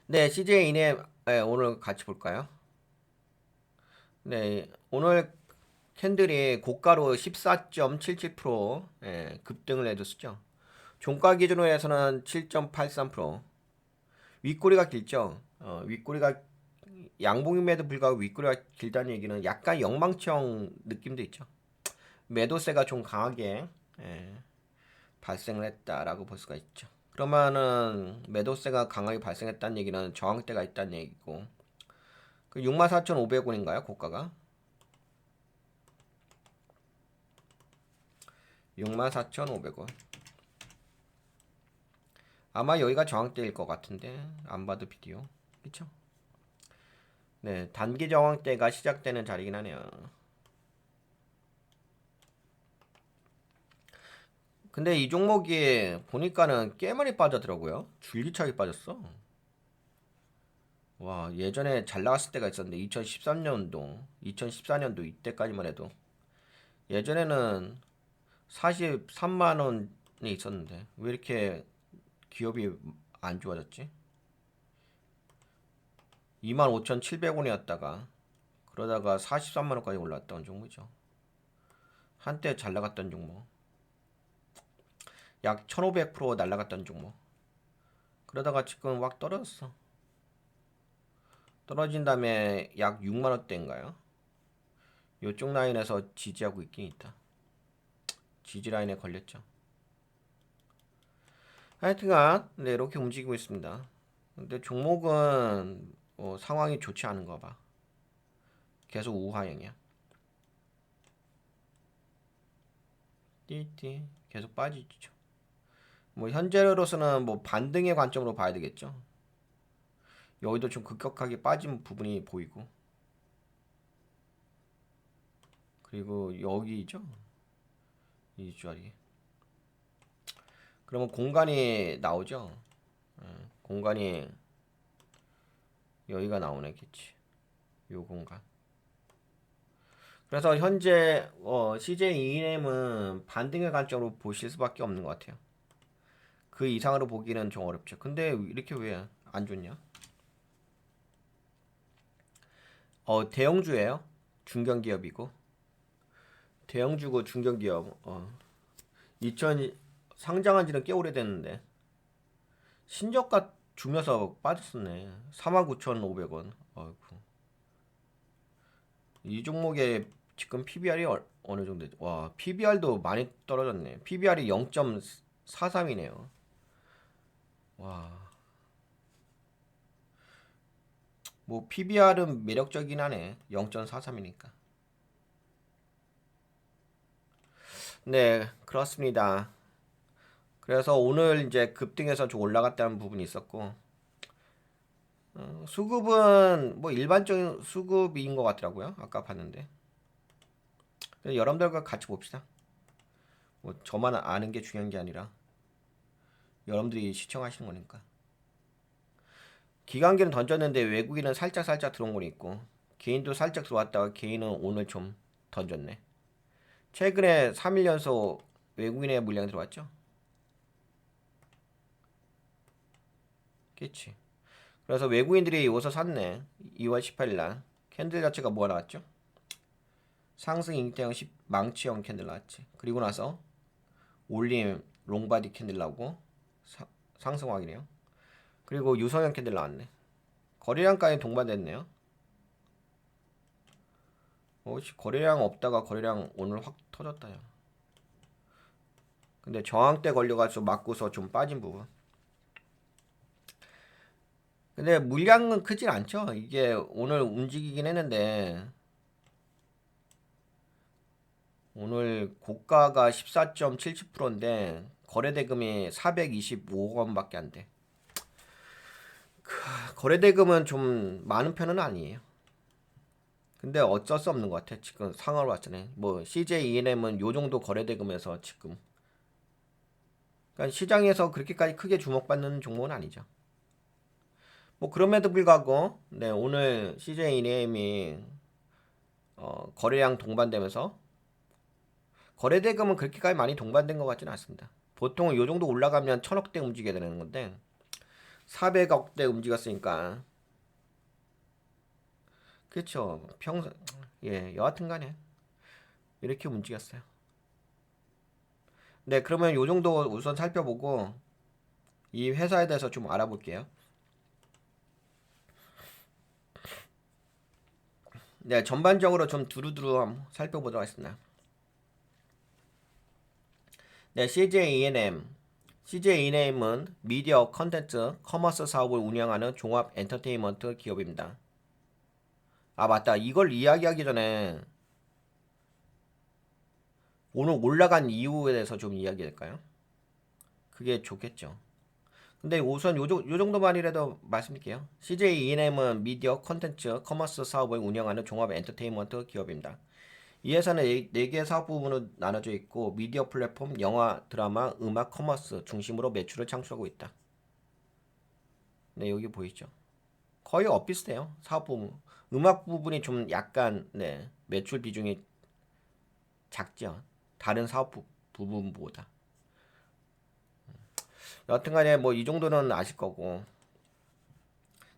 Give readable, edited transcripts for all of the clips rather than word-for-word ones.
네, CJ 이네 오늘 같이 볼까요? 네, 오늘 캔들이 고가로 14.77% 급등을 해줬었죠. 종가 기준으로 해서는 7.83%. 윗꼬리가 길죠. 윗꼬리가 양봉임에도 불구하고 윗꼬리가 길다는 얘기는 약간 영망청 느낌도 있죠. 매도세가 좀 강하게 예, 발생을 했다라고 볼 수가 있죠. 그러면은 매도세가 강하게 발생했다는 얘기는 저항대가 있다는 얘기고 그 64,500원인가요? 고가가? 64,500원. 아마 여기가 저항대일 것 같은데 안 봐도 비디오. 그쵸? 네, 단기 저항대가 시작되는 자리긴 하네요. 근데 이 종목이 보니까는 꽤 많이 빠졌더라고요. 줄기차게 빠졌어. 와, 예전에 잘 나갔을 때가 있었는데 2013년도, 2014년도 이때까지만 해도 예전에는 43만 원이 있었는데 왜 이렇게 기업이 안 좋아졌지? 25,700원이었다가 그러다가 43만 원까지 올랐던 종목이죠. 한때 잘 나갔던 종목. 약 1500% 날라갔던 종목. 그러다가 지금 확 떨어졌어. 떨어진 다음에 약 6만 원대인가요? 요쪽 라인에서 지지하고 있긴 있다. 지지 라인에 걸렸죠. 하여튼간 네, 이렇게 움직이고 있습니다. 근데 종목은 상황이 좋지 않은가 봐. 계속 우하형이야. 띠띠 계속 빠지죠. 뭐 현재로서는 뭐 반등의 관점으로 봐야 되겠죠. 여기도 좀 급격하게 빠진 부분이 보이고 그리고 여기죠. 이 자리. 그러면 공간이 나오죠. 공간이 여기가 나오네겠지. 요 공간. 그래서 현재 CJ ENM은 반등의 관점으로 보실 수밖에 없는 것 같아요. 그 이상으로 보기는 좀 어렵죠. 근데 이렇게 왜 안 좋냐? 대형주예요. 중견기업이고 대형주고 중견기업. 2000 상장한 지는 꽤 오래됐는데 신저가 주면서 빠졌었네. 49,500원. 어이구. 이 종목의 지금 PBR이 어느 정도 되죠? 와, PBR도 많이 떨어졌네. PBR이 0.43이네요. 와, 뭐 PBR은 매력적이긴 하네. 0.43이니까. 네, 그렇습니다. 그래서 오늘 이제 급등해서 좀 올라갔다는 부분이 있었고, 수급은 뭐 일반적인 수급인 것 같더라고요. 아까 봤는데. 여러분들과 같이 봅시다. 뭐 저만 아는 게 중요한 게 아니라 여러분들이 시청하시는 거니까. 기관기는 던졌는데 외국인은 살짝 살짝 들어온 건 있고 개인도 살짝 들어왔다가 개인은 오늘 좀 던졌네. 최근에 3일 연속 외국인의 물량이 들어왔죠. 그치. 그래서 외국인들이 여기서 샀네. 2월 18일 날 캔들 자체가 뭐가 나왔죠? 상승 잉태형 망치형 캔들 나왔지. 그리고 나서 올림 롱바디 캔들 나오고 상승 확인해요. 그리고 유성형 캔들 나왔네. 거래량까지 동반됐네요. 거래량 없다가 거래량 오늘 확 터졌다. 야. 근데 저항대 걸려가지고 맞고서 좀 빠진 부분. 근데 물량은 크진 않죠. 이게 오늘 움직이긴 했는데 오늘 고가가 14.77%인데 거래대금이 425억 원밖에 안 돼. 거래대금은 좀 많은 편은 아니에요. 근데 어쩔 수 없는 것 같아. 지금 상하로 왔잖아요. 뭐 CJ ENM은 요 정도 거래대금에서 지금 그러니까 시장에서 그렇게까지 크게 주목받는 종목은 아니죠. 뭐 그럼에도 불구하고 네, 오늘 CJ ENM이 거래량 동반되면서 거래대금은 그렇게까지 많이 동반된 것 같지는 않습니다. 보통은 요 정도 올라가면 천억대 움직여야 되는 건데 400억대 움직였으니까. 그렇죠. 여하튼 간에 이렇게 움직였어요. 네, 그러면 요 정도 우선 살펴보고 이 회사에 대해서 좀 알아볼게요. 네, 전반적으로 좀 두루두루 한번 살펴보도록 하겠습니다. 네, CJ E&M은 미디어 컨텐츠 커머스 사업을 운영하는 종합 엔터테인먼트 기업입니다. 아, 맞다. 이걸 이야기하기 전에 오늘 올라간 이유에 대해서 좀 이야기할까요? 그게 좋겠죠. 근데 우선 요 정도만이라도 말씀드릴게요. CJ E&M은 미디어 컨텐츠 커머스 사업을 운영하는 종합 엔터테인먼트 기업입니다. 이 회사는 4개의 사업 부문으로 나눠져 있고 미디어 플랫폼, 영화, 드라마, 음악, 커머스 중심으로 매출을 창출하고 있다. 네, 여기 보이죠? 거의 엇비슷해요. 사업 부문. 음악 부분이 좀 약간 매출 비중이 작죠. 다른 사업 부분보다. 여튼간에 뭐 이 정도는 아실 거고.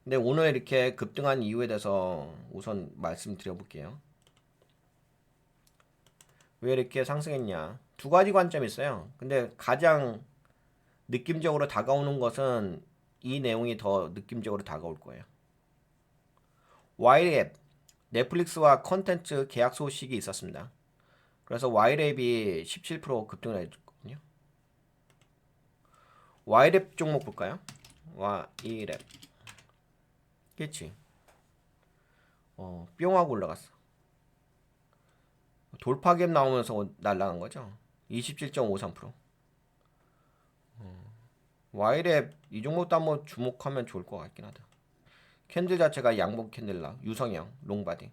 근데 오늘 이렇게 급등한 이유에 대해서 우선 말씀드려볼게요. 왜 이렇게 상승했냐? 두 가지 관점이 있어요. 근데 가장 느낌적으로 다가오는 것은 이 내용이 더 느낌적으로 다가올 거예요. 와이랩, 넷플릭스와 컨텐츠 계약 소식이 있었습니다. 그래서 와이랩이 17% 급등을 했거든요. 와이랩 종목 볼까요? 와이랩. 그치? 뿅 하고 올라갔어. 돌파갭 나오면서 날라간 거죠. 27.53%. 와이랩 이 종목도 한번 주목하면 좋을 것 같긴 하다. 캔들 자체가 양복 캔들라, 유성형, 롱바디.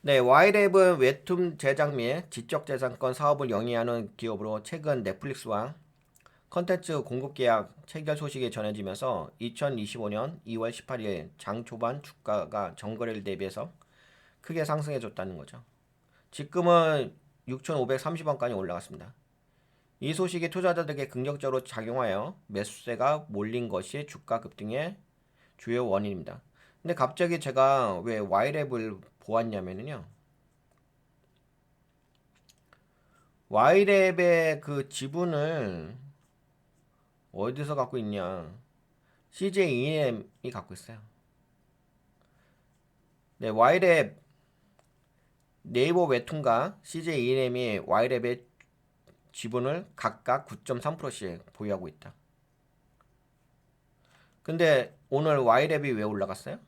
네, 와이랩은 웹툰 제작 및 지적재산권 사업을 영위하는 기업으로 최근 넷플릭스와 컨텐츠 공급 계약 체결 소식이 전해지면서 2025년 2월 18일 장 초반 주가가 전거래일 대비해서 크게 상승해줬다는 거죠. 지금은 6,530원까지 올라갔습니다. 이 소식이 투자자들에게 긍정적으로 작용하여 매수세가 몰린 것이 주가 급등의 주요 원인입니다. 근데 갑자기 제가 왜 와이랩을 보았냐면요. 와이랩의 그 지분을 어디서 갖고 있냐? CJ E&M이 갖고 있어요. 네, 와이랩 네이버 웹툰과 CJ E&M이 와이랩의 지분을 각각 9.3%씩 보유하고 있다. 근데 오늘 와이랩이 왜 올라갔어요?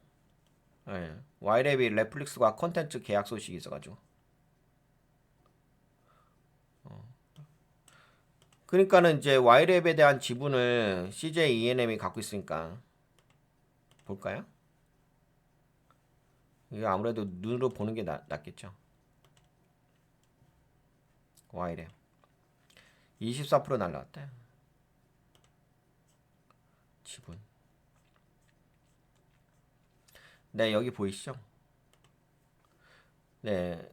네, 와이랩이 넷플릭스와 콘텐츠 계약 소식이 있어가지고. 그러니까는 이제 와이랩에 대한 지분을 CJ E&M이 갖고 있으니까 볼까요? 이거 아무래도 눈으로 보는 게 낫겠죠. 와이랩 24% 날라갔대. 지분. 네, 여기 보이시죠? 네,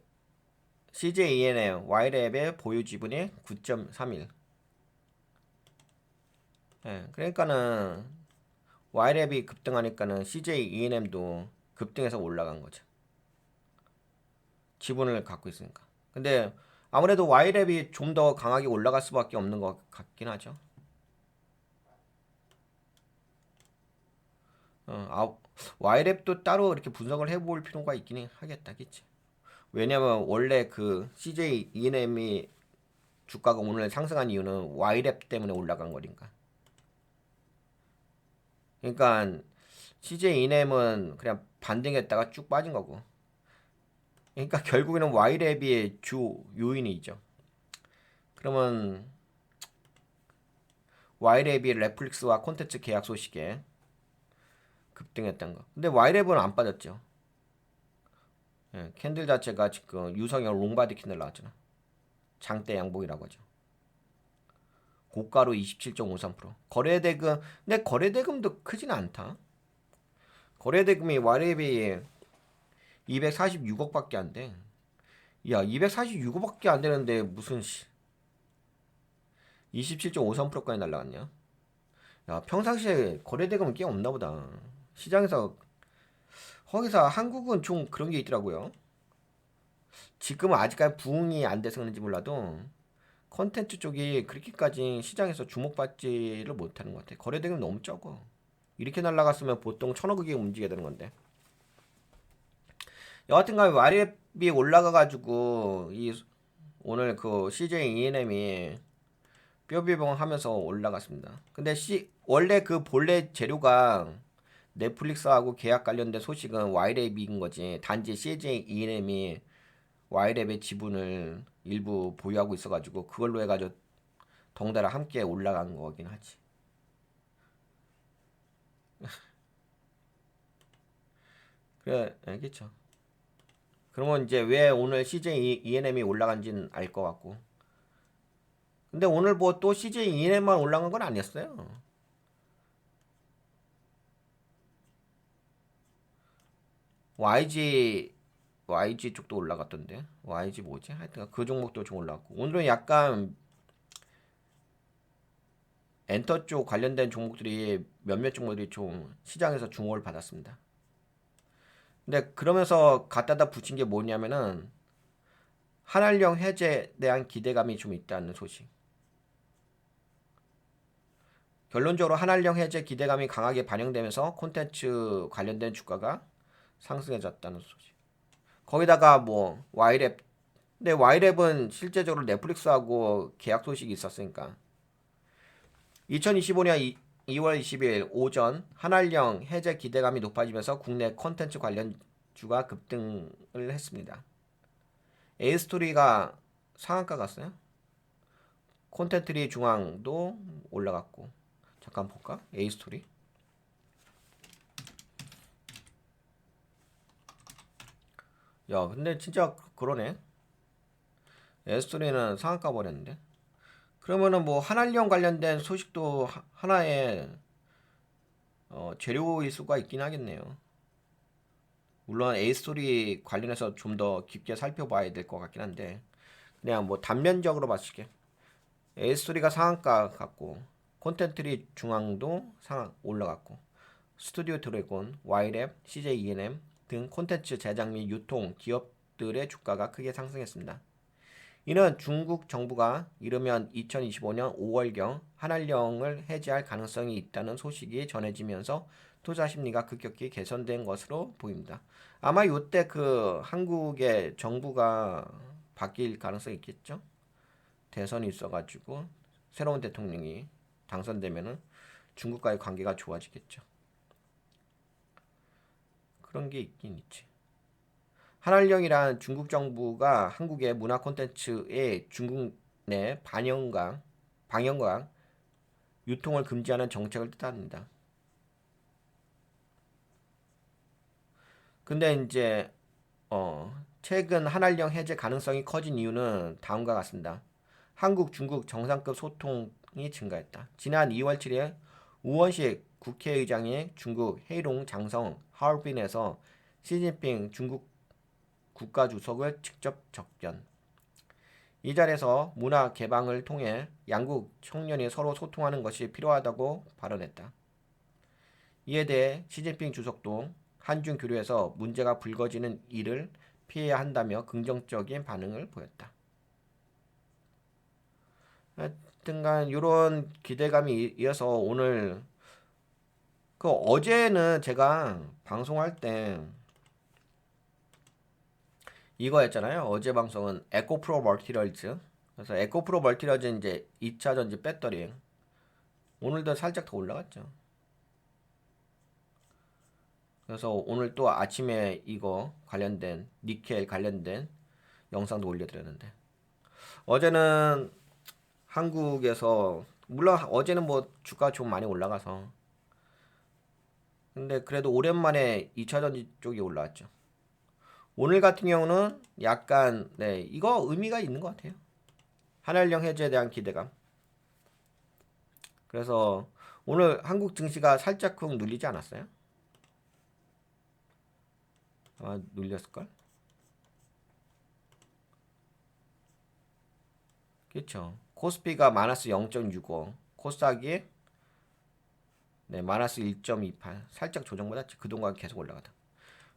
CJ E&M 와이랩의 보유 지분이 9.31. 네, 그러니까는 와이랩이 급등하니까는 CJ E&M도 급등해서 올라간 거죠. 지분을 갖고 있으니까. 근데 아무래도 와이랩이 좀 더 강하게 올라갈 수밖에 없는 것 같긴 하죠. 와이랩도 따로 이렇게 분석을 해볼 필요가 있긴 하겠다, 그치? 왜냐면 원래 그 CJ E&M이 주가가 오늘 상승한 이유는 와이랩 때문에 올라간 거니까. 그러니까 CJ E&M은 그냥 반등했다가 쭉 빠진 거고. 그러니까 결국에는 와이랩이 주 요인이죠. 그러면 와이랩이 넷플릭스와 콘텐츠 계약 소식에 급등했던 거. 근데 와이랩은 안 빠졌죠. 예, 캔들 자체가 지금 유성형 롱바디 캔들 나왔잖아. 장대 양봉이라고 하죠. 고가로 27.53%. 거래대금, 근데 거래대금도 크진 않다. 거래대금이 와이랩이 246억밖에 안 돼. 야, 246억밖에 안 되는데 무슨 27.53%까지 날라갔냐? 야, 평상시에 거래대금은 꽤 없나 보다. 시장에서 거기서 한국은 좀 그런 게 있더라고요. 지금은 아직까지 부응이 안 돼서 그런지 몰라도 컨텐츠 쪽이 그렇게까지 시장에서 주목받지를 못하는 것 같아. 거래대금이 너무 적어. 이렇게 날라갔으면 보통 1,000억이 움직여야 되는 건데. 여하튼간 와리앱이 올라가가지고 오늘 그 CJ E&M이 뼈비봉 하면서 올라갔습니다. 근데 원래 그 본래 재료가 넷플릭스하고 계약 관련된 소식은 와이랩인 거지. 단지 CJ E&M이 와이랩의 지분을 일부 보유하고 있어가지고 그걸로 해가지고 덩달아 함께 올라간 거긴 하지. 그래, 알겠죠. 그러면 이제 왜 오늘 CJ E&M이 올라간지는 알 것 같고. 근데 오늘 뭐 또 CJ E&M만 올라간 건 아니었어요. YG 쪽도 올라갔던데. YG 뭐지? 하여튼 그 종목도 좀 올랐고. 오늘은 약간 엔터 쪽 관련된 종목들이 몇몇 종목들이 좀 시장에서 주목을 받았습니다. 근데 그러면서 갖다다 붙인 게 뭐냐면은 한알령 해제에 대한 기대감이 좀 있다는 소식. 결론적으로 한알령 해제 기대감이 강하게 반영되면서 콘텐츠 관련된 주가가 상승해졌다는 소식. 거기다가 뭐 와이랩, 근데 와이랩은 실제적으로 넷플릭스하고 계약 소식이 있었으니까 2025년 2월 20일 오전 한알령 해제 기대감이 높아지면서 국내 콘텐츠 관련주가 급등을 했습니다. 에이스토리가 상한가 갔어요. 콘텐트리 중앙도 올라갔고. 잠깐 볼까? 에이스토리. 야, 근데 진짜 그러네. 에이스토리는 상한가 버렸는데. 그러면은 뭐 한알령 관련된 소식도 하나의 재료일 수가 있긴 하겠네요. 물론 에이스토리 관련해서 좀 더 깊게 살펴봐야 될 것 같긴 한데 그냥 뭐 단면적으로 봤을 때 에이스토리가 상한가 갔고 콘텐트리 중앙도 상한 올라갔고 스튜디오 드래곤, 와이랩, CJ E&M 등 콘텐츠 제작 및 유통 기업들의 주가가 크게 상승했습니다. 이는 중국 정부가 이르면 2025년 5월경 한알령을 해제할 가능성이 있다는 소식이 전해지면서 투자 심리가 급격히 개선된 것으로 보입니다. 아마 이때 그 한국의 정부가 바뀔 가능성이 있겠죠? 대선이 있어가지고 새로운 대통령이 당선되면은 중국과의 관계가 좋아지겠죠. 그런 게 있긴 있지. 한알령이란 중국 정부가 한국의 문화 콘텐츠의 중국 내 방영과 유통을 금지하는 정책을 뜻합니다. 근데 이제 최근 한알령 해제 가능성이 커진 이유는 다음과 같습니다. 한국, 중국 정상급 소통이 증가했다. 지난 2월 7일 우원식 국회의장이 중국 헤이룽 장성 하얼빈에서 시진핑 중국 국가주석을 직접 접견. 이 자리에서 문화 개방을 통해 양국 청년이 서로 소통하는 것이 필요하다고 발언했다. 이에 대해 시진핑 주석도 한중 교류에서 문제가 불거지는 일을 피해야 한다며 긍정적인 반응을 보였다. 하여튼간 이런 기대감이 이어서 오늘 그 어제는 제가 방송할 때 이거였잖아요. 어제 방송은 에코프로 멀티럴즈. 그래서 에코프로 멀티럴즈 이제 2차 전지 배터리. 오늘도 살짝 더 올라갔죠. 그래서 오늘 또 아침에 이거 관련된 니켈 관련된 영상도 올려드렸는데 어제는 한국에서 물론 어제는 뭐 주가 좀 많이 올라가서 근데 그래도 오랜만에 2차 전지 쪽이 올라왔죠. 오늘 같은 경우는 약간 네 이거 의미가 있는 것 같아요. 한알령 해제에 대한 기대감. 그래서 오늘 한국 증시가 살짝 쿵 눌리지 않았어요? 아마 눌렸을걸? 그렇죠. 코스피가 마이너스 0.65, 코스닥이 네, 마이너스 1.28, 살짝 조정받았지. 그동안 계속 올라가다.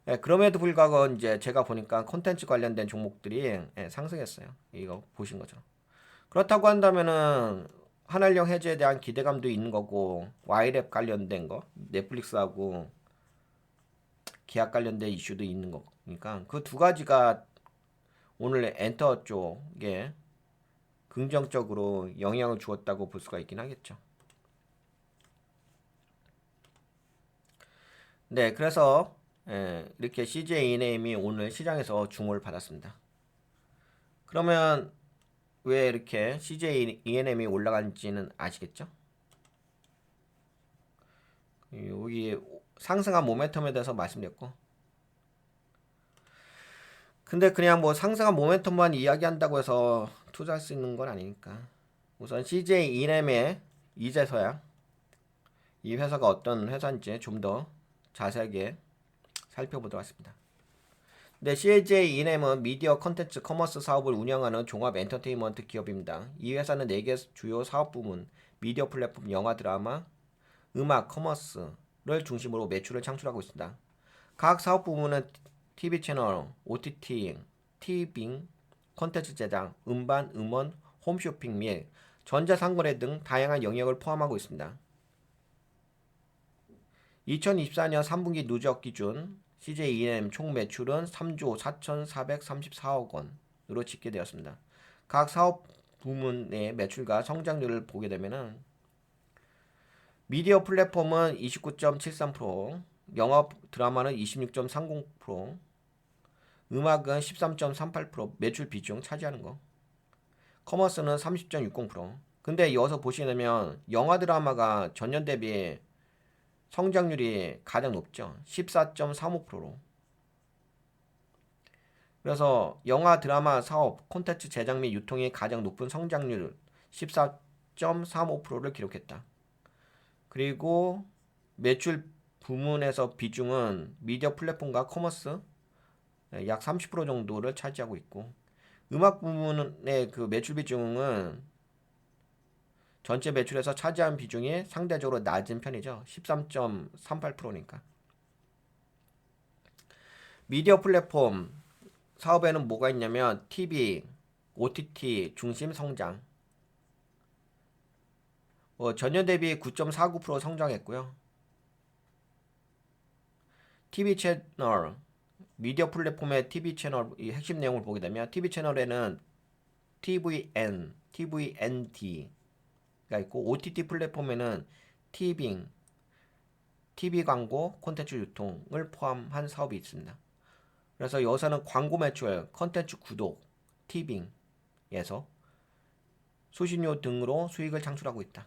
예, 그럼에도 불구하고 이제 제가 보니까 콘텐츠 관련된 종목들이 상승했어요. 이거 보신 거죠. 그렇다고 한다면은 한알령 해제에 대한 기대감도 있는 거고, 와이랩 관련된 거, 넷플릭스하고 계약 관련된 이슈도 있는 거니까 그 두 가지가 오늘 엔터 쪽에 긍정적으로 영향을 주었다고 볼 수가 있긴 하겠죠. 네, 그래서 이렇게 CJ 이네임이 오늘 시장에서 주목을 받았습니다. 그러면 왜 이렇게 CJ ENM이 올라간지는 아시겠죠? 여기 상승한 모멘텀에 대해서 말씀드렸고, 근데 그냥 뭐 상승한 모멘텀만 이야기한다고 해서 투자할 수 있는 건 아니니까 우선 CJ ENM의 이제서야 이 회사가 어떤 회사인지 좀 더 자세하게 살펴보도록 하겠습니다. 네, CJ 이넴은 미디어 컨텐츠 커머스 사업을 운영하는 종합 엔터테인먼트 기업입니다. 이 회사는 4개 주요 사업 부문, 미디어 플랫폼, 영화, 드라마, 음악, 커머스를 중심으로 매출을 창출하고 있습니다. 각 사업 부문은 TV 채널, OTT, 티빙, 컨텐츠 제작, 음반, 음원, 홈쇼핑 및 전자상거래 등 다양한 영역을 포함하고 있습니다. 2024년 3분기 누적 기준 CJ ENM 총 매출은 3조 4,434억 원으로 집계되었습니다. 각 사업 부문의 매출과 성장률을 보게 되면은 미디어 플랫폼은 29.73%, 영화 드라마는 26.30%, 음악은 13.38% 매출 비중 차지하는 거. 커머스는 30.60%. 근데 여기서 보시면 영화 드라마가 전년 대비 성장률이 가장 높죠. 14.35%로. 그래서 영화 드라마 사업 콘텐츠 제작 및 유통이 가장 높은 성장률 14.35%를 기록했다. 그리고 매출 부문에서 비중은 미디어 플랫폼과 커머스 약 30% 정도를 차지하고 있고, 음악 부문의 그 매출 비중은 전체 매출에서 차지한 비중이 상대적으로 낮은 편이죠. 13.38%니까. 미디어 플랫폼 사업에는 뭐가 있냐면 TV, OTT 중심 성장. 전년 대비 9.49% 성장했고요. TV 채널, 미디어 플랫폼의 TV 채널 이 핵심 내용을 보게 되면 TV 채널에는 TVN, TVND가 있고 OTT 플랫폼에는 티빙, TV 광고, 콘텐츠 유통을 포함한 사업이 있습니다. 그래서 여기서는 광고 매출, 콘텐츠 구독, 티빙에서 수신료 등으로 수익을 창출하고 있다.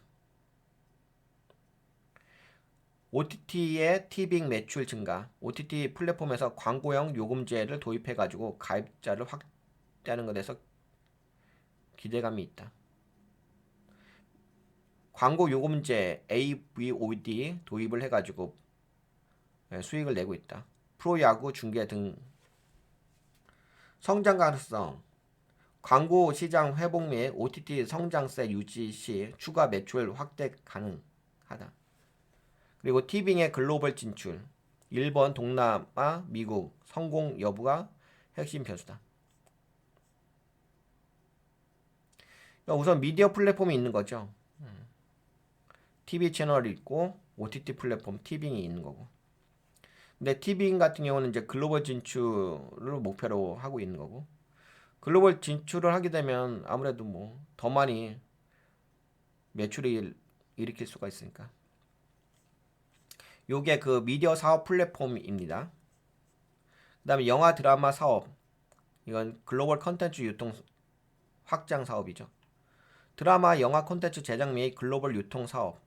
OTT의 티빙 매출 증가, OTT 플랫폼에서 광고형 요금제를 도입해가지고 가입자를 확대하는 것에 대해서 기대감이 있다. 광고 요금제 AVOD 도입을 해가지고 수익을 내고 있다. 프로야구 중계 등 성장 가능성, 광고 시장 회복 및 OTT 성장세 유지 시 추가 매출 확대 가능하다. 그리고 티빙의 글로벌 진출, 일본, 동남아, 미국 성공 여부가 핵심 변수다. 우선 미디어 플랫폼이 있는 거죠. TV 채널이 있고 OTT 플랫폼 티빙이 있는 거고. 근데 티빙 같은 경우는 이제 글로벌 진출을 목표로 하고 있는 거고. 글로벌 진출을 하게 되면 아무래도 뭐 더 많이 매출을 일으킬 수가 있으니까. 요게 그 미디어 사업 플랫폼입니다. 그 다음에 영화 드라마 사업, 이건 글로벌 컨텐츠 유통 확장 사업이죠. 드라마 영화 콘텐츠 제작 및 글로벌 유통 사업,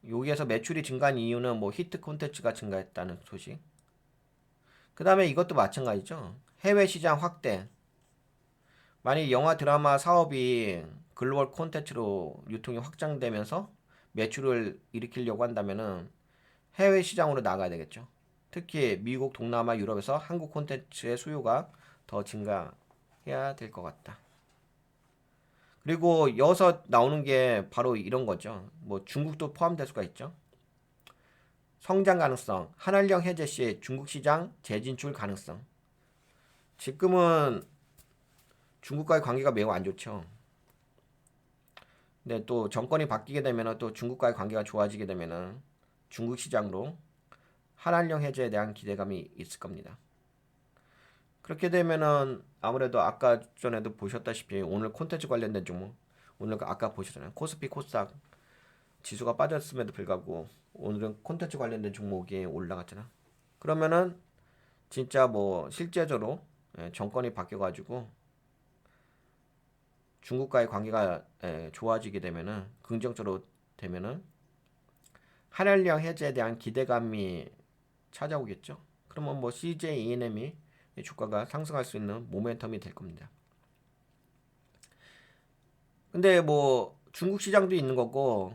여기에서 매출이 증가한 이유는 뭐 히트 콘텐츠가 증가했다는 소식. 그 다음에 이것도 마찬가지죠. 해외 시장 확대. 만약 영화 드라마 사업이 글로벌 콘텐츠로 유통이 확장되면서 매출을 일으키려고 한다면은 해외 시장으로 나가야 되겠죠. 특히 미국, 동남아, 유럽에서 한국 콘텐츠의 수요가 더 증가할 해야 될 것 같다. 그리고 여기서 나오는 게 바로 이런 거죠. 뭐 중국도 포함될 수가 있죠. 성장 가능성, 한한령 해제 시 중국 시장 재진출 가능성. 지금은 중국과의 관계가 매우 안 좋죠. 근데 또 정권이 바뀌게 되면 또 중국과의 관계가 좋아지게 되면 중국 시장으로 한한령 해제에 대한 기대감이 있을 겁니다. 그렇게 되면은 아무래도 아까 전에도 보셨다시피 오늘 콘텐츠 관련된 종목, 오늘 아까 보셨잖아요. 코스피 코스닥 지수가 빠졌음에도 불구하고 오늘은 콘텐츠 관련된 종목이 올라갔잖아. 그러면은 진짜 뭐 실제적으로 정권이 바뀌어가지고 중국과의 관계가 좋아지게 되면은 긍정적으로 되면은 한한령 해제에 대한 기대감이 찾아오겠죠. 그러면 뭐 CJ E&M이 주가가 상승할 수 있는 모멘텀이 될 겁니다. 근데 뭐 중국 시장도 있는 거고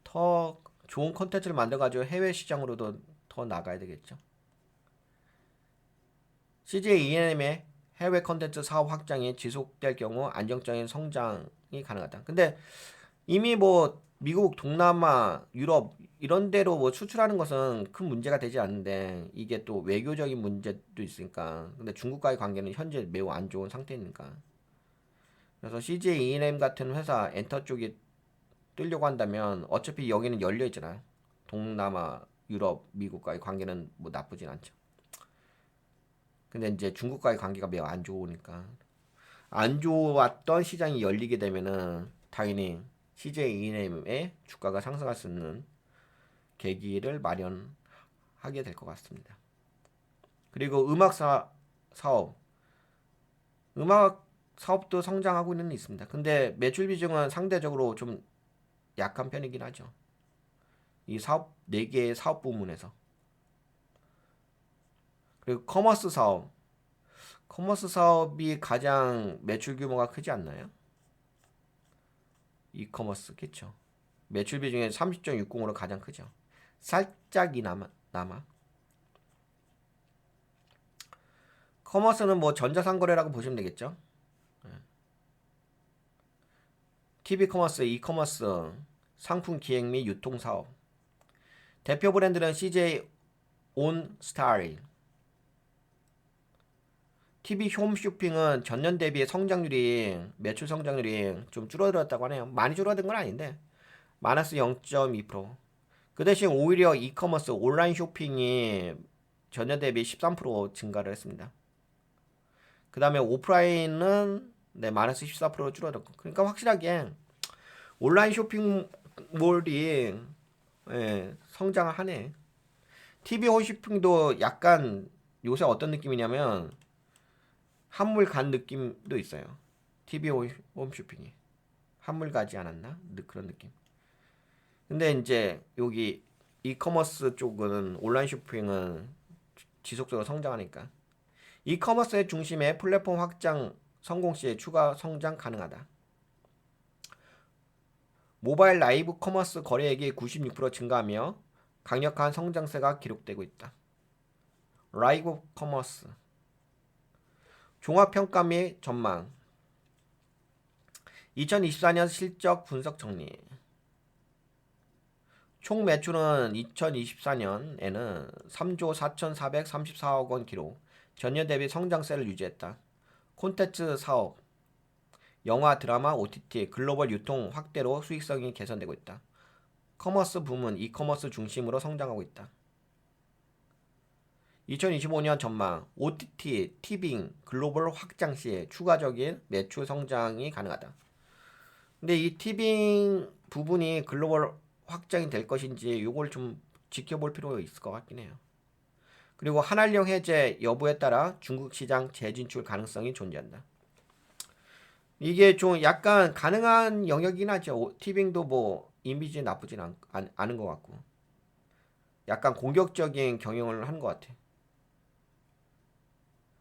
더 좋은 컨텐츠를 만들어가지고 해외 시장으로도 더 나가야 되겠죠. CJ E&M의 해외 컨텐츠 사업 확장이 지속될 경우 안정적인 성장이 가능하다. 근데 이미 뭐 미국, 동남아, 유럽 이런 데로 뭐 수출하는 것은 큰 문제가 되지 않는데 이게 또 외교적인 문제도 있으니까. 근데 중국과의 관계는 현재 매우 안 좋은 상태니까. 그래서 CJ E&M 같은 회사 엔터 쪽이 뜨려고 한다면 어차피 여기는 열려 있잖아요. 동남아, 유럽, 미국과의 관계는 뭐 나쁘진 않죠. 근데 이제 중국과의 관계가 매우 안 좋으니까 안 좋았던 시장이 열리게 되면은 당연히 CJ E&M의 주가가 상승할 수 있는 계기를 마련하게 될 것 같습니다. 그리고 사업, 음악 사업도 성장하고 있습니다. 근데 매출 비중은 상대적으로 좀 약한 편이긴 하죠. 이 사업 4개의 사업 부문에서. 그리고 커머스 사업이 가장 매출 규모가 크지 않나요? 이커머스 그쵸? 매출 비중에 30.60으로 가장 크죠. 살짝이나마 커머스는 뭐 전자상거래라고 보시면 되겠죠. TV 커머스, 이커머스, 상품 기획 및 유통 사업. 대표 브랜드는 CJ 온 스타일. TV 홈쇼핑은 전년 대비 매출 성장률이 좀 줄어들었다고 하네요. 많이 줄어든 건 아닌데 마이너스 0.2%. 그 대신 오히려 이커머스 온라인 쇼핑이 전년 대비 13% 증가를 했습니다. 그 다음에 오프라인은 마이너스 14% 줄어들고. 그러니까 확실하게 온라인 쇼핑몰이 성장을 하네. TV 홈쇼핑도 약간 요새 어떤 느낌이냐면 한물 간 느낌도 있어요. TV 홈쇼핑이 한물 가지 않았나? 그런 느낌. 근데 이제 여기 이커머스 쪽은 온라인 쇼핑은 지속적으로 성장하니까 이커머스의 중심에 플랫폼 확장 성공 시에 추가 성장 가능하다. 모바일 라이브 커머스 거래액이 96% 증가하며 강력한 성장세가 기록되고 있다. 라이브 커머스 종합평가 및 전망 2024년 실적 분석 정리 총 매출은 2024년에는 3조 4,434억 원 기록 전년 대비 성장세를 유지했다. 콘텐츠 사업 영화, 드라마, OTT, 글로벌 유통 확대로 수익성이 개선되고 있다. 커머스 부문, 이커머스 중심으로 성장하고 있다. 2025년 전망, OTT, 티빙, 글로벌 확장 시에 추가적인 매출 성장이 가능하다. 근데 이 티빙 부분이 글로벌 확장이 될 것인지 이걸 좀 지켜볼 필요가 있을 것 같긴 해요. 그리고 한한령 해제 여부에 따라 중국 시장 재진출 가능성이 존재한다. 이게 좀 약간 가능한 영역이긴 하죠. 티빙도 뭐 이미지 나쁘진 않은 것 같고 약간 공격적인 경영을 하는 것 같아.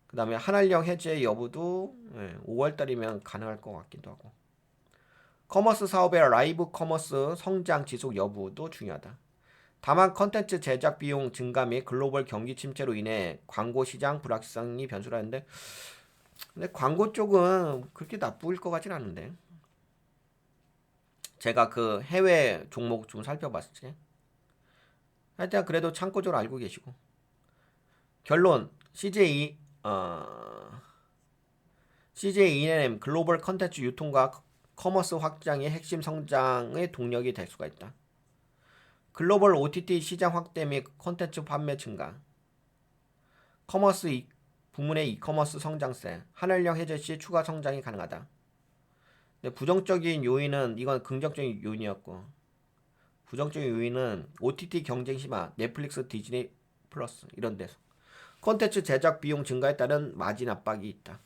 그 다음에 한한령 해제 여부도 5월달이면 가능할 것 같기도 하고 커머스 사업의 라이브 커머스 성장 지속 여부도 중요하다. 다만 컨텐츠 제작 비용 증가 및 글로벌 경기 침체로 인해 광고 시장 불확실성이 변수라는데 근데 광고 쪽은 그렇게 나쁠 것 같진 않은데. 제가 그 해외 종목 좀 살펴봤을 때. 하여튼 그래도 참고적으로 알고 계시고. 결론 CJ E&M 글로벌 컨텐츠 유통과 커머스 확장이 핵심 성장의 동력이 될 수가 있다. 글로벌 OTT 시장 확대 및 콘텐츠 판매 증가, 부문의 이커머스 성장세, 하늘령 해제 시 추가 성장이 가능하다. 근데 부정적인 요인은 이건 긍정적인 요인이었고, 부정적인 요인은 OTT 경쟁 심화, 넷플릭스, 디즈니 플러스 이런 데서 콘텐츠 제작 비용 증가에 따른 마진 압박이 있다.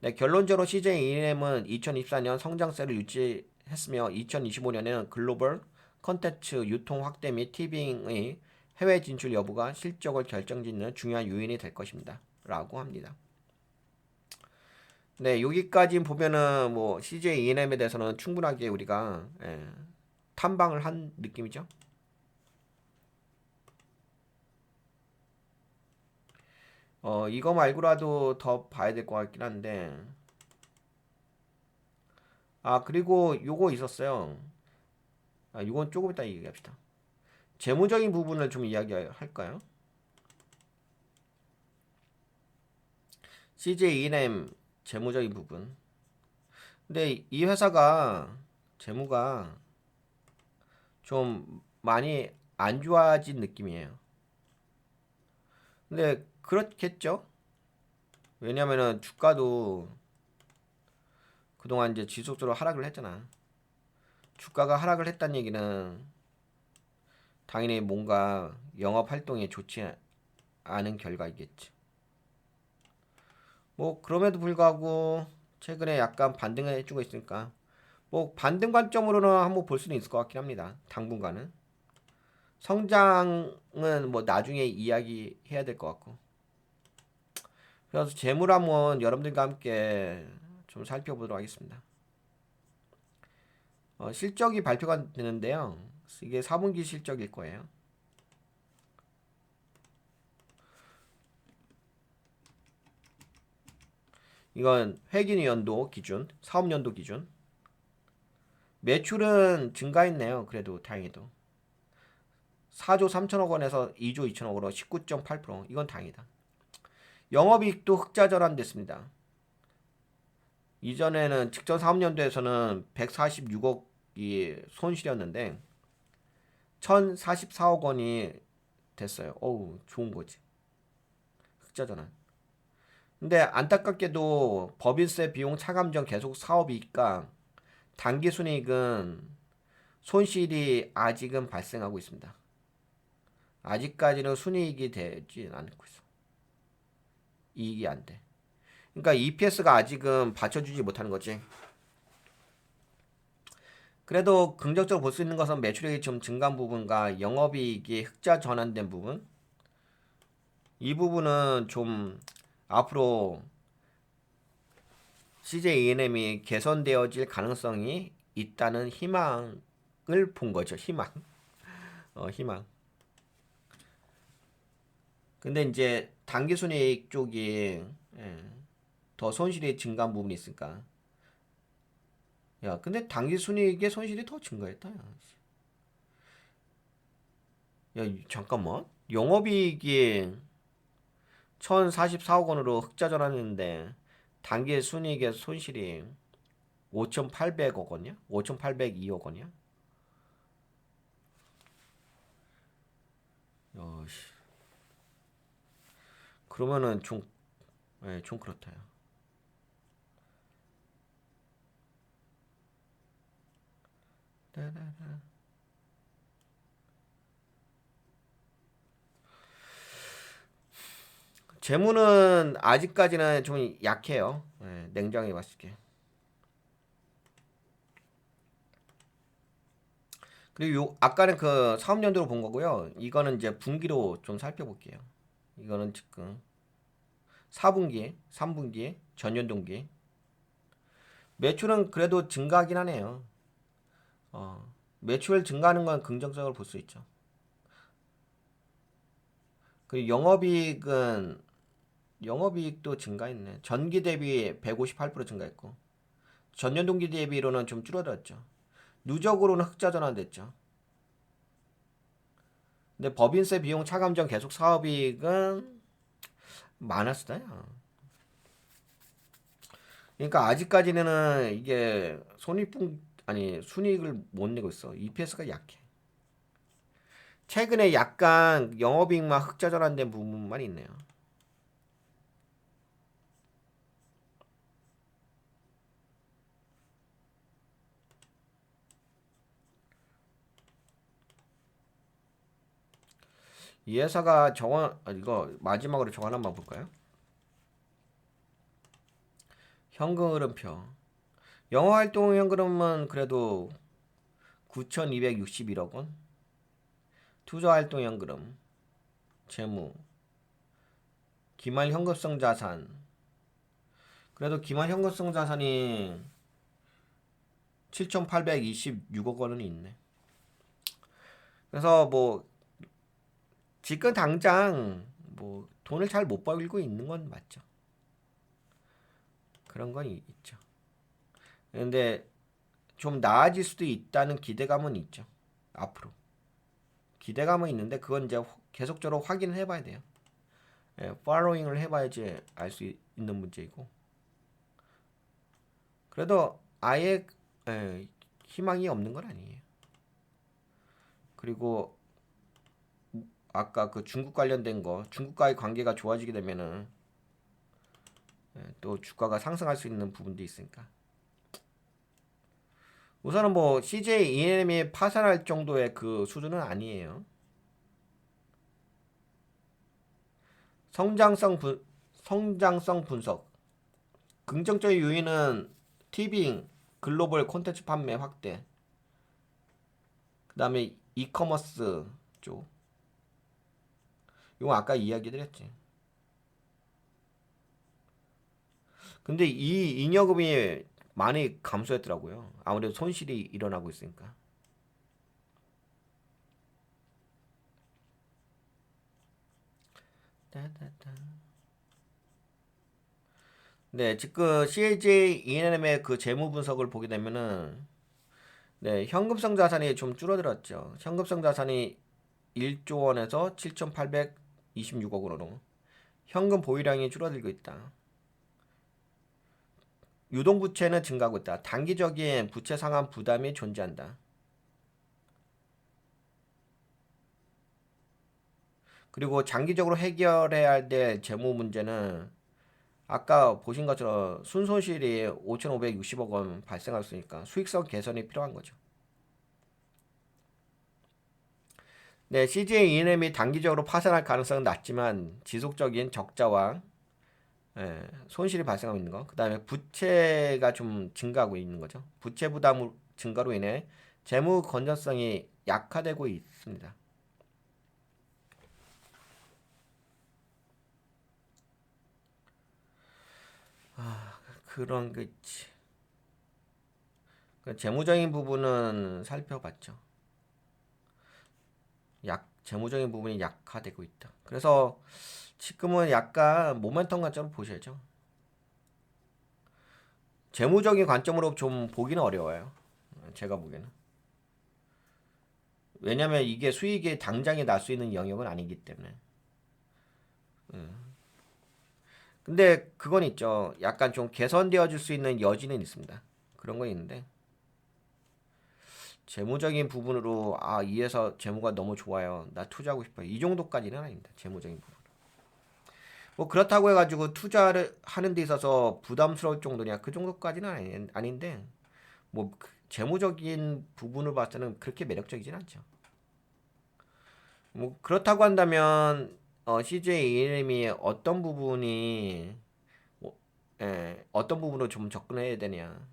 네, 결론적으로 CJ E&M은 2024년 성장세를 유지했으며 2025년에는 글로벌 콘텐츠 유통 확대 및 TVing의 해외 진출 여부가 실적을 결정짓는 중요한 요인이 될 것입니다. 라고 합니다. 네, 여기까지 보면은 뭐 CJ E&M에 대해서는 충분하게 우리가 탐방을 한 느낌이죠. 이거 말고라도 더 봐야 될 것 같긴 한데, 그리고 요거 있었어요. 요건 조금 이따 얘기합시다. 재무적인 부분을 좀 이야기할까요? CJ E&M 재무적인 부분. 근데 이 회사가 재무가 좀 많이 안 좋아진 느낌이에요. 근데 그렇겠죠? 왜냐면은 주가도 그동안 이제 지속적으로 하락을 했잖아. 주가가 하락을 했다는 얘기는 당연히 뭔가 영업 활동이 좋지 않은 결과이겠지. 뭐 그럼에도 불구하고 최근에 약간 반등을 해주고 있으니까 뭐 반등 관점으로는 한번 볼 수는 있을 것 같긴 합니다. 당분간은. 성장은 뭐 나중에 이야기해야 될 것 같고. 그래서 재물 한번 여러분들과 함께 좀 살펴보도록 하겠습니다. 실적이 발표가 되는데요. 이게 4분기 실적일 거예요. 이건 회계연도 기준, 사업연도 기준. 매출은 증가했네요. 그래도 다행히도. 4조 3천억 원에서 2조 2천억 원으로 19.8%. 이건 다행이다. 영업이익도 흑자 전환됐습니다. 이전에는 직전 사업연도에서는 146억이 손실이었는데 1044억 원이 됐어요. 어우, 좋은 거지. 흑자 전환. 근데 안타깝게도 법인세 비용 차감전 계속 사업이익과 당기순이익은 손실이 아직은 발생하고 있습니다. 아직까지는 순이익이 되지 않고 있어. 이익이 안 돼. 그러니까 EPS가 아직은 받쳐주지 못하는 거지. 그래도 긍정적으로 볼 수 있는 것은 매출액이 좀 증가한 부분과 영업이익이 흑자 전환된 부분. 이 부분은 좀 앞으로 CJ E&M이 개선되어질 가능성이 있다는 희망을 본 거죠. 희망. 희망. 근데 이제 당기순이익 쪽이 더 손실이 증가한 부분이 있으니까. 야, 근데 당기순이익의 손실이 더 증가했다. 야, 잠깐만. 영업이익이 1044억 원으로 흑자 전환했는데 당기순이익의 손실이 5,800억 원이야? 5,802억 원이야? 씨. 그러면은 좀 그렇다. 재무는 아직까지는 좀 약해요. 냉정하게 봤을 때. 그리고 아까는 그 사업연도로 본 거고요. 이거는 이제 분기로 좀 살펴볼게요. 이거는 지금 4분기, 3분기, 전년 동기. 매출은 그래도 증가하긴 하네요. 매출 증가하는 건 긍정적으로 볼 수 있죠. 그리고 영업이익은 영업이익도 증가했네. 전기 대비 158% 증가했고 전년 동기 대비로는 좀 줄어들었죠. 누적으로는 흑자 전환됐죠. 근데 법인세 비용 차감전 계속 사업이익은 많았어요. 그러니까 아직까지는 이게 손익분 아니 순이익을 못 내고 있어. EPS가 약해. 최근에 약간 영업이익만 흑자 전환된 부분만 있네요. 이 회사가 이거 마지막으로 저거 하나만 볼까요? 현금 흐름표. 영어활동 현금은 그래도 9,261억 원. 투자활동 현금, 재무, 기말 현금성 자산. 그래도 기말 현금성 자산이 7,826억 원은 있네. 그래서 뭐 지금 당장 뭐 돈을 잘 못 벌고 있는 건 맞죠. 그런 건 있죠. 근데 좀 나아질 수도 있다는 기대감은 있죠. 앞으로. 기대감은 있는데 그건 이제 계속적으로 확인을 해봐야 돼요. 예, 팔로잉을 해봐야지 알 수 있는 문제이고. 그래도 아예 희망이 없는 건 아니에요. 그리고 아까 그 중국 관련된 거, 중국과의 관계가 좋아지게 되면은 또 주가가 상승할 수 있는 부분도 있으니까. 우선은 뭐 CJ ENM이 파산할 정도의 그 수준은 아니에요. 성장성 성장성 분석. 긍정적인 요인은 티빙, 글로벌 콘텐츠 판매 확대. 그다음에 이커머스 쪽. 이거 아까 이야기 드렸지. 근데 이 잉여금이 많이 감소했더라고요. 아무래도 손실이 일어나고 있으니까. 네, 지금 CLJ ENM의 그 재무 분석을 보게 되면은 네, 현금성 자산이 좀 줄어들었죠. 현금성 자산이 1조 원에서 7,826억 원으로 현금 보유량이 줄어들고 있다. 유동 부채는 증가하고 있다. 단기적인 부채 상환 부담이 존재한다. 그리고 장기적으로 해결해야 될 재무 문제는 아까 보신 것처럼 순손실이 5,560억 원 발생할 수 있으니까 수익성 개선이 필요한 거죠. 네, CJ ENM이 단기적으로 파산할 가능성은 낮지만 지속적인 적자와 손실이 발생하고 있는 거. 그다음에 부채가 좀 증가하고 있는 거죠. 부채 부담 증가로 인해 재무 건전성이 약화되고 있습니다. 그런 게 있지. 그 재무적인 부분은 살펴봤죠. 재무적인 부분이 약화되고 있다. 그래서 지금은 약간 모멘텀 관점으로 보셔야죠. 재무적인 관점으로 좀 보기는 어려워요. 제가 보기에는. 왜냐면 이게 수익이 당장에 날 수 있는 영역은 아니기 때문에. 근데 그건 있죠. 약간 좀 개선되어 줄 수 있는 여지는 있습니다. 그런 건 있는데 재무적인 부분으로 이 회사 재무가 너무 좋아요. 나 투자하고 싶어요. 이 정도까지는 아닙니다. 재무적인 부분. 뭐 그렇다고 해가지고 투자를 하는 데 있어서 부담스러울 정도냐 그 정도까지는 아닌데 뭐 재무적인 부분을 봤을 때는 그렇게 매력적이진 않죠. 뭐 그렇다고 한다면 CJ ENM이 어떤 부분으로 좀 접근해야 되냐.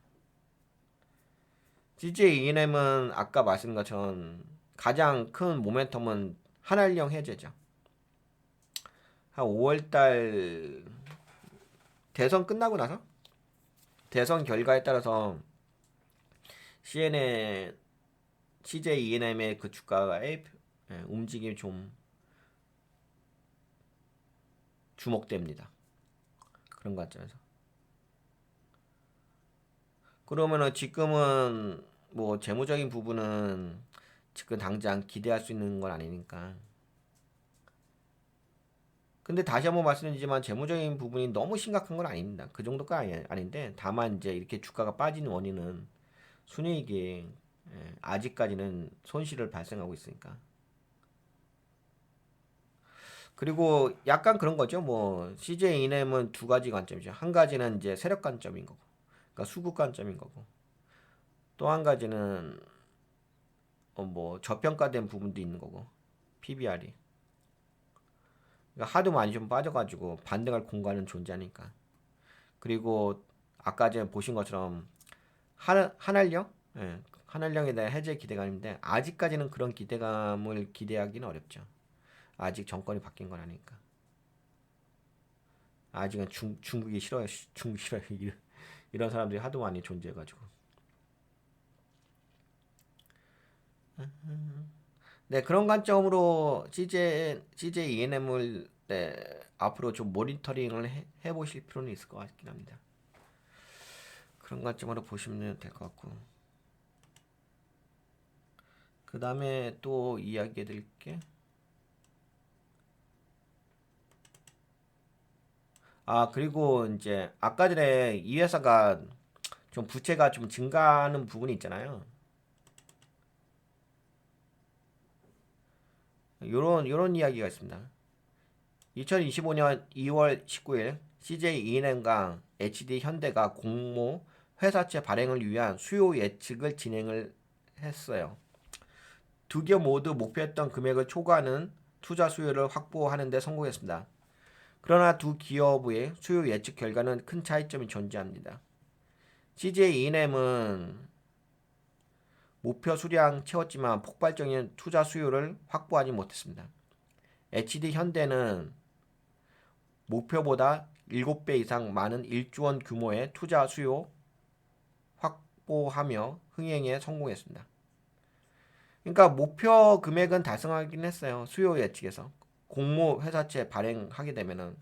CJ ENM은 아까 말씀드린 것처럼 가장 큰 모멘텀은 한알령 해제죠. 한 5월달 대선 끝나고 나서 대선 결과에 따라서 CNN, CJ ENM의 그 주가의 움직임이 좀 주목됩니다. 그런 관점에서. 그러면은 지금은 뭐 재무적인 부분은 지금 당장 기대할 수 있는 건 아니니까. 근데 다시 한번 말씀드리지만 재무적인 부분이 너무 심각한 건 아닙니다. 그 정도가 아닌데 다만 이제 이렇게 주가가 빠지는 원인은 순이익이 아직까지는 손실을 발생하고 있으니까. 그리고 약간 그런 거죠. 뭐 CJ 이넴은 두 가지 관점이죠. 한 가지는 이제 세력 관점인 거고, 그러니까 수급 관점인 거고, 또 한 가지는 뭐 저평가된 부분도 있는 거고, PBR이. 그러니까 하도 많이 좀 빠져가지고 반등할 공간은 존재하니까. 그리고 아까 전에 보신 것처럼 한알령, 한알령에 대한 해제 기대감인데 아직까지는 그런 기대감을 기대하기는 어렵죠. 아직 정권이 바뀐 건 아니니까. 아직은 중국이 싫어요. 중국 싫어요. 이런 사람들이 하도 많이 존재해가지고. 네, 그런 관점으로 CJ ENM을 네, 앞으로 좀 모니터링을 해보실 필요는 있을 것 같긴 합니다. 그런 관점으로 보시면 될 것 같고. 그 다음에 또 이야기해 드릴게. 아, 그리고 이제 아까 전에 이 회사가 좀 부채가 좀 증가하는 부분이 있잖아요. 요런 이야기가 있습니다. 2025년 2월 19일 CJ ENM과 HD 현대가 공모 회사채 발행을 위한 수요 예측을 진행을 했어요. 두 기업 모두 목표했던 금액을 초과하는 투자 수요를 확보하는 데 성공했습니다. 그러나 두 기업의 수요 예측 결과는 큰 차이점이 존재합니다. CJ ENM은 목표 수량 채웠지만 폭발적인 투자 수요를 확보하지 못했습니다. HD 현대는 목표보다 7배 이상 많은 1조 원 규모의 투자 수요 확보하며 흥행에 성공했습니다. 그러니까 목표 금액은 달성하긴 했어요. 수요 예측에서. 공모 회사채 발행하게 되면은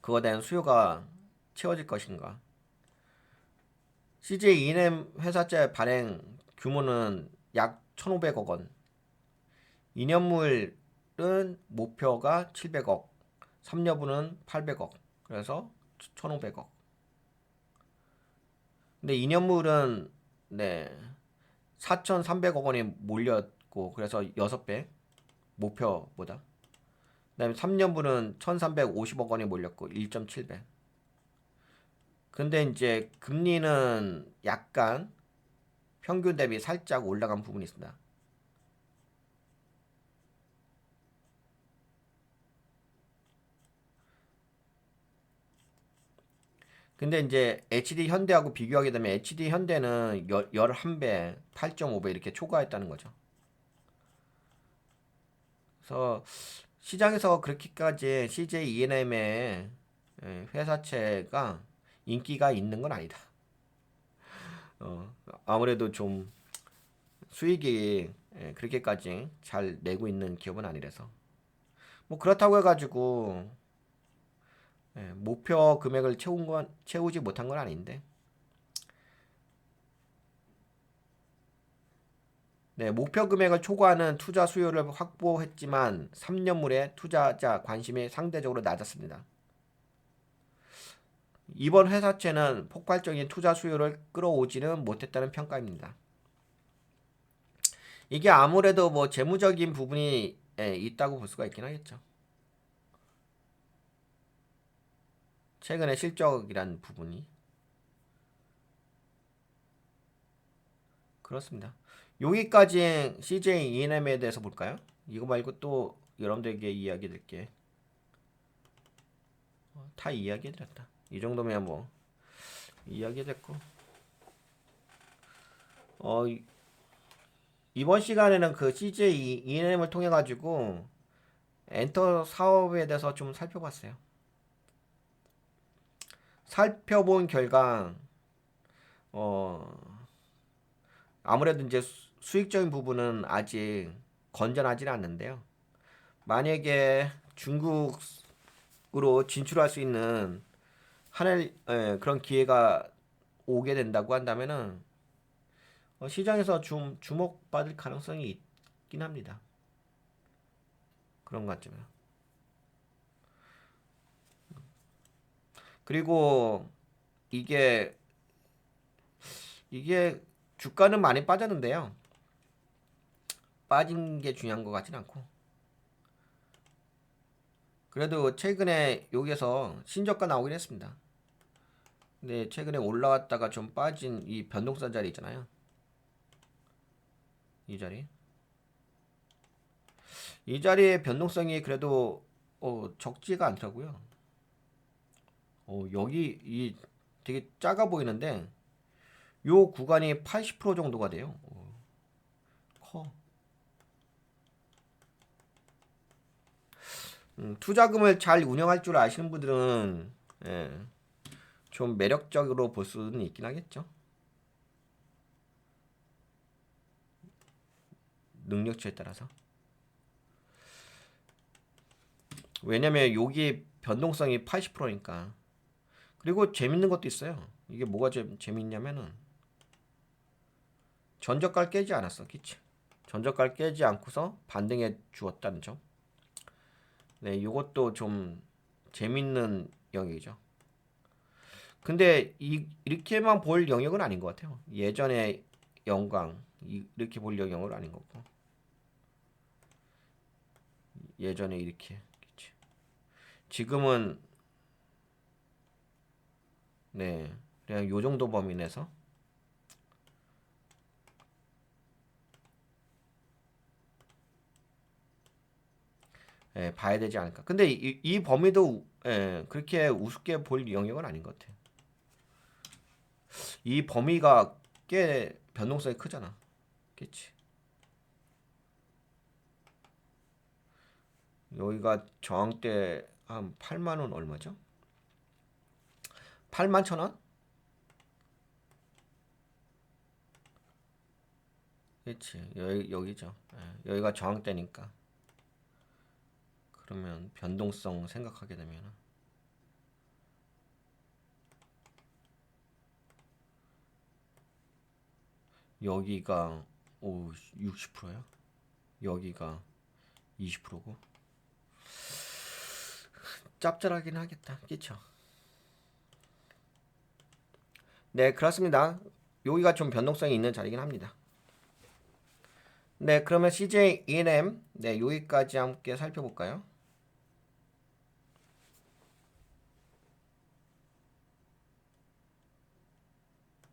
그거에 대한 수요가 채워질 것인가. CJ 이넴 회사채 발행 규모는 약 1,500억 원. 2년물은 목표가 700억, 3년분은 800억. 그래서 1,500억. 근데 2년물은 네, 4,300억 원이 몰렸고 그래서 6배 목표보다. 그다음에 3년분은 1,350억 원이 몰렸고 1.7배. 근데 이제 금리는 약간 평균 대비 살짝 올라간 부분이 있습니다. 근데 이제 HD 현대하고 비교하게 되면 HD 현대는 11배, 8.5배 이렇게 초과했다는 거죠. 그래서 시장에서 그렇게까지 CJ ENM의 회사채가 인기가 있는 건 아니다. 아무래도 좀 수익이 그렇게까지 잘 내고 있는 기업은 아니라서. 뭐 그렇다고 해가지고 목표 금액을 채우지 못한 건 아닌데. 네, 목표 금액을 초과하는 투자 수요를 확보했지만 3년물의 투자자 관심이 상대적으로 낮았습니다. 이번 회사채는 폭발적인 투자 수요를 끌어오지는 못했다는 평가입니다. 이게 아무래도 뭐 재무적인 부분이 있다고 볼 수가 있긴 하겠죠. 최근에 실적이란 부분이 그렇습니다. 여기까지 CJ E&M에 대해서 볼까요? 이거 말고 또 여러분들에게 이야기 드릴게. 다 이야기 드렸다. 이 정도면 뭐 이야기 됐고. 이번 시간에는 그 CJ E&M을 통해 가지고 엔터 사업에 대해서 좀 살펴봤어요. 살펴본 결과 아무래도 이제 수익적인 부분은 아직 건전하지는 않는데요. 만약에 중국의 주식으로 진출할 수 있는 하늘 그런 기회가 오게 된다고 한다면은 시장에서 좀 주목받을 가능성이 있긴 합니다. 그런 것 같지만. 그리고 이게 이게 주가는 많이 빠졌는데요. 빠진 게 중요한 것 같진 않고. 그래도 최근에 여기에서 신저가 나오긴 했습니다. 근데 최근에 올라왔다가 좀 빠진 이 변동성 자리 있잖아요. 이 자리. 이 자리의 변동성이 그래도 적지가 않더라고요. 여기 이 되게 작아 보이는데 요 구간이 80% 정도가 돼요. 커. 투자금을 잘 운영할 줄 아시는 분들은 좀 매력적으로 볼 수는 있긴 하겠죠. 능력치에 따라서. 왜냐면 여기 변동성이 80%니까. 그리고 재밌는 것도 있어요. 이게 뭐가 재밌냐면은 전저가를 깨지 않았어. 그치? 전저가를 깨지 않고서 반등해 주었다는 점. 네, 이것도 좀 재밌는 영역이죠. 근데 이렇게만 볼 영역은 아닌 것 같아요. 예전에 영광 이렇게 볼 영역은 아닌 거고. 예전에 이렇게. 그치? 지금은 네, 그냥 요 정도 범위 내서 봐야 되지 않을까. 근데 이 범위도 그렇게 우습게 볼 영역은 아닌 것 같아요. 이 범위가 꽤 변동성이 크잖아. 그치? 여기가 저항대 한 8만 원 얼마죠? 8만 천 원? 그치? 여기죠. 여기가 저항대니까. 그러면 변동성 생각하게 되면 여기가 60%야? 여기가 20%고 짭짤하긴 하겠다. 그쵸? 네, 그렇습니다. 여기가 좀 변동성이 있는 자리긴 합니다. 네, 그러면 CJ E&M 네, 여기까지 함께 살펴볼까요?